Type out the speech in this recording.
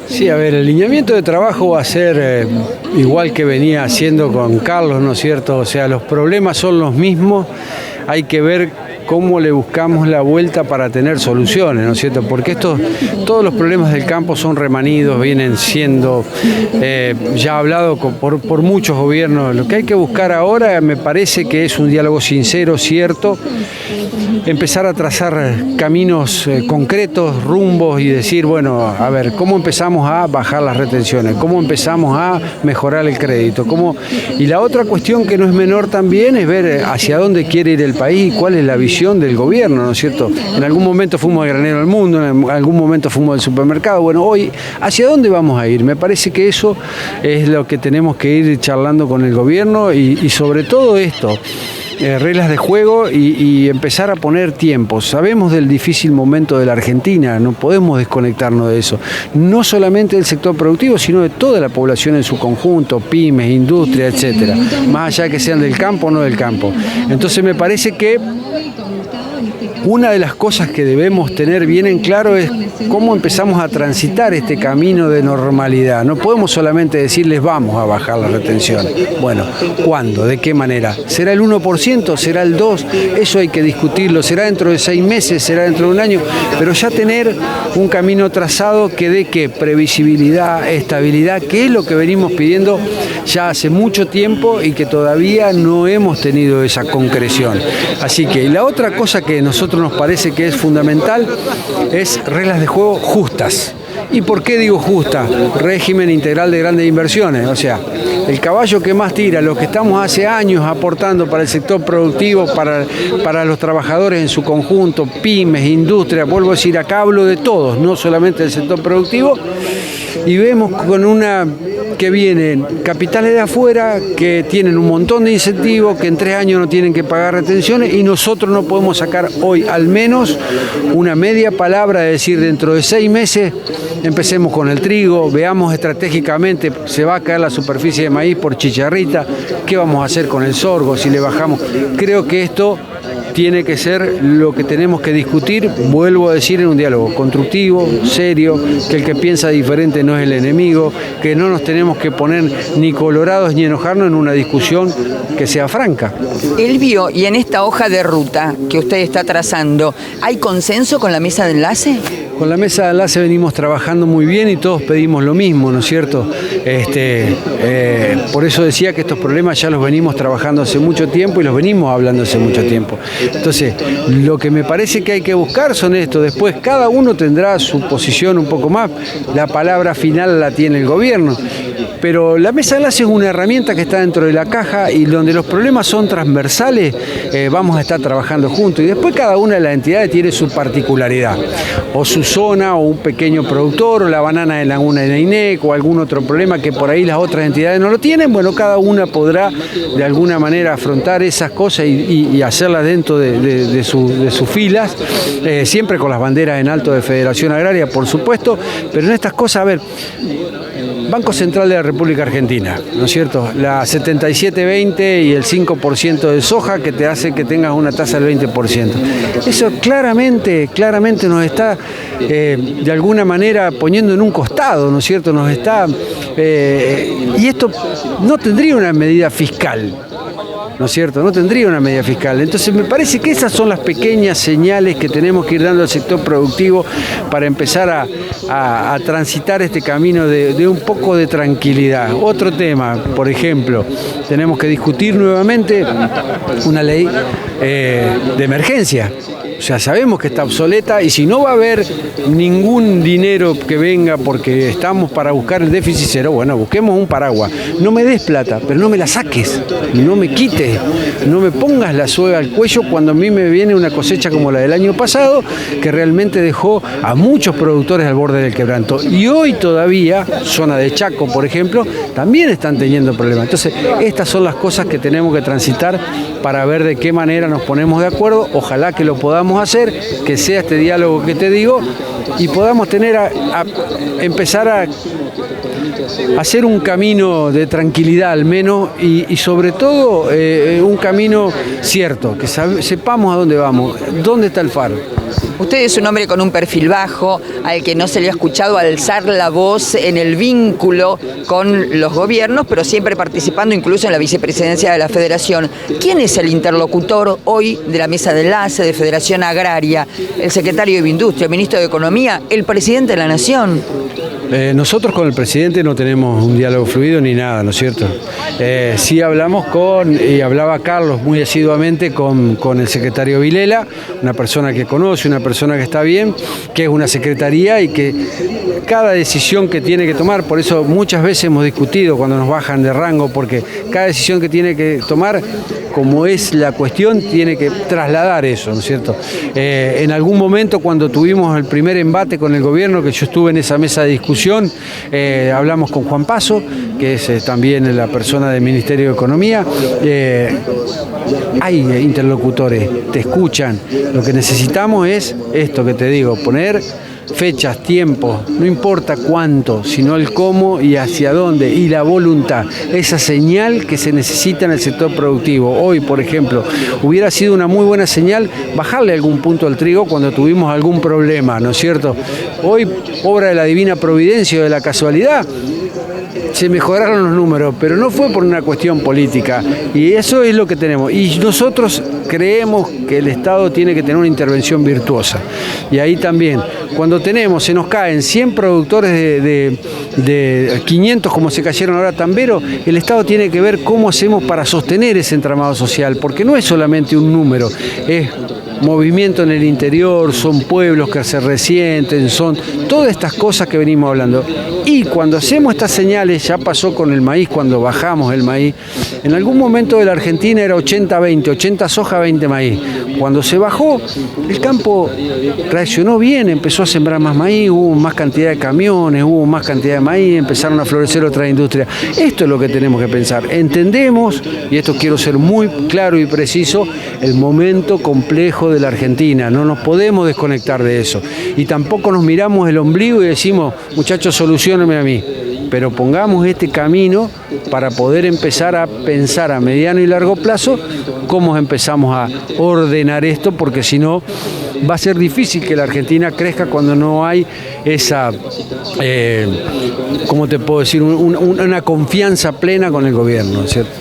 Sí, a ver, el lineamiento de trabajo va a ser igual que venía haciendo con Carlos, ¿no es cierto? O sea, los problemas son los mismos, hay que ver cómo le buscamos la vuelta para tener soluciones, ¿no es cierto? Porque todos los problemas del campo son remanidos, vienen siendo ya hablado por muchos gobiernos. Lo que hay que buscar ahora me parece que es un diálogo sincero, cierto, empezar a trazar caminos concretos, rumbos y decir, bueno, a ver, ¿cómo empezamos a bajar las retenciones? ¿Cómo empezamos a mejorar el crédito? Y la otra cuestión que no es menor también es ver hacia dónde quiere ir el país y cuál es la visión del gobierno, ¿no es cierto? En algún momento fuimos el granero del mundo, en algún momento fuimos el supermercado. Bueno, hoy, ¿hacia dónde vamos a ir? Me parece que eso es lo que tenemos que ir charlando con el gobierno y sobre todo esto. Reglas de juego y empezar a poner tiempos. Sabemos del difícil momento de la Argentina, no podemos desconectarnos de eso. No solamente del sector productivo, sino de toda la población en su conjunto, pymes, industria, etcétera. Más allá de que sean del campo o no del campo. Entonces me parece que una de las cosas que debemos tener bien en claro es cómo empezamos a transitar este camino de normalidad. No podemos solamente decirles vamos a bajar la retención. Bueno, ¿cuándo? ¿De qué manera? ¿Será el 1%? ¿Será el 2%? Eso hay que discutirlo. ¿Será dentro de 6 meses? ¿Será dentro de un año? Pero ya tener un camino trazado que dé ¿qué? Previsibilidad, estabilidad, que es lo que venimos pidiendo ya hace mucho tiempo y que todavía no hemos tenido esa concreción. Así que la otra cosa que a nosotros nos parece que es fundamental es reglas de juego justas. ¿Y por qué digo justa? Régimen integral de grandes inversiones. O sea, el caballo que más tira, los que estamos hace años aportando para el sector productivo, para los trabajadores en su conjunto, pymes, industria, vuelvo a decir, acá hablo de todos, no solamente del sector productivo, y vemos con una que vienen capitales de afuera que tienen un montón de incentivos, que en 3 años no tienen que pagar retenciones y nosotros no podemos sacar hoy al menos una media palabra de decir dentro de 6 meses empecemos con el trigo, veamos estratégicamente, se va a caer la superficie de maíz por chicharrita, ¿qué vamos a hacer con el sorgo si le bajamos? Creo que esto tiene que ser lo que tenemos que discutir, vuelvo a decir, en un diálogo constructivo, serio, que el que piensa diferente no es el enemigo, que no nos tenemos que poner ni colorados ni enojarnos en una discusión que sea franca. Elvio, y en esta hoja de ruta que usted está trazando, ¿hay consenso con la mesa de enlace? Con la mesa de enlace venimos trabajando muy bien y todos pedimos lo mismo, ¿no es cierto? Por eso decía que estos problemas ya los venimos trabajando hace mucho tiempo y los venimos hablando hace mucho tiempo. Entonces, lo que me parece que hay que buscar son esto. Después cada uno tendrá su posición un poco más. La palabra final la tiene el gobierno. Pero la mesa de enlace es una herramienta que está dentro de la caja y donde los problemas son transversales, vamos a estar trabajando juntos. Y después cada una de las entidades tiene su particularidad. O su zona, o un pequeño productor, o la banana de Laguna de INEC, o algún otro problema que por ahí las otras entidades no lo tienen. Bueno, cada una podrá de alguna manera afrontar esas cosas y hacerlas dentro de sus filas, siempre con las banderas en alto de Federación Agraria, por supuesto, pero en estas cosas, a ver, Banco Central de la República Argentina, ¿no es cierto? La 7720 y el 5% de soja que te hace que tengas una tasa del 20%. Eso claramente nos está de alguna manera poniendo en un costado, ¿no es cierto? Nos está y esto no tendría una medida fiscal, ¿no es cierto? No tendría una medida fiscal. Entonces me parece que esas son las pequeñas señales que tenemos que ir dando al sector productivo para empezar a transitar este camino de un poco de tranquilidad. Otro tema, por ejemplo, tenemos que discutir nuevamente una ley de emergencia. O sea, sabemos que está obsoleta y si no va a haber ningún dinero que venga porque estamos para buscar el déficit cero, bueno, busquemos un paraguas. No me des plata, pero no me la saques, no me quites, no me pongas la soga al cuello cuando a mí me viene una cosecha como la del año pasado, que realmente dejó a muchos productores al borde del quebranto. Y hoy todavía, zona de Chaco, por ejemplo, también están teniendo problemas. Entonces, estas son las cosas que tenemos que transitar para ver de qué manera nos ponemos de acuerdo. Ojalá que lo podamos hacer, que sea este diálogo que te digo y podamos tener empezar a hacer un camino de tranquilidad al menos y sobre todo un camino cierto, que sepamos a dónde vamos, dónde está el faro. Usted es un hombre con un perfil bajo, al que no se le ha escuchado alzar la voz en el vínculo con los gobiernos, pero siempre participando incluso en la vicepresidencia de la Federación. ¿Quién es el interlocutor hoy de la mesa de enlace de Federación Agraria? ¿El secretario de Industria, el ministro de Economía, el presidente de la Nación? Nosotros con el presidente no tenemos un diálogo fluido ni nada, ¿no es cierto? Sí hablamos y hablaba Carlos muy asiduamente con el secretario Vilela, una persona que conoce, una persona que está bien, que es una secretaría y que cada decisión que tiene que tomar, por eso muchas veces hemos discutido cuando nos bajan de rango, porque cada decisión que tiene que tomar, como es la cuestión, tiene que trasladar eso, ¿no es cierto? En algún momento cuando tuvimos el primer embate con el gobierno, que yo estuve en esa mesa de discusión, hablamos con Juan Paso, que es también la persona del Ministerio de Economía. Hay interlocutores, te escuchan. Lo que necesitamos es esto que te digo, poner fechas, tiempos, no importa cuánto, sino el cómo y hacia dónde, y la voluntad, esa señal que se necesita en el sector productivo. Hoy, por ejemplo, hubiera sido una muy buena señal bajarle algún punto al trigo cuando tuvimos algún problema, ¿no es cierto? Hoy, obra de la divina providencia o de la casualidad, se mejoraron los números, pero no fue por una cuestión política, y eso es lo que tenemos. Y nosotros creemos que el Estado tiene que tener una intervención virtuosa. Y ahí también, cuando se nos caen 100 productores de 500 como se cayeron ahora Tambero, el Estado tiene que ver cómo hacemos para sostener ese entramado social, porque no es solamente un número, es movimiento en el interior, son pueblos que se resienten, son todas estas cosas que venimos hablando. Y cuando hacemos estas señales, ya pasó con el maíz, cuando bajamos el maíz, en algún momento de la Argentina era 80-20, 80 soja, 20 maíz. Cuando se bajó, el campo reaccionó bien, empezó a sembrar más maíz, hubo más cantidad de camiones, hubo más cantidad de maíz, empezaron a florecer otras industrias. Esto es lo que tenemos que pensar. Entendemos, y esto quiero ser muy claro y preciso, el momento complejo de la Argentina, no nos podemos desconectar de eso. Y tampoco nos miramos el ombligo y decimos, muchachos, soluciónenme a mí. Pero pongamos este camino para poder empezar a pensar a mediano y largo plazo cómo empezamos a ordenar esto, porque si no va a ser difícil que la Argentina crezca cuando no hay esa, ¿cómo te puedo decir?, una confianza plena con el gobierno, ¿cierto?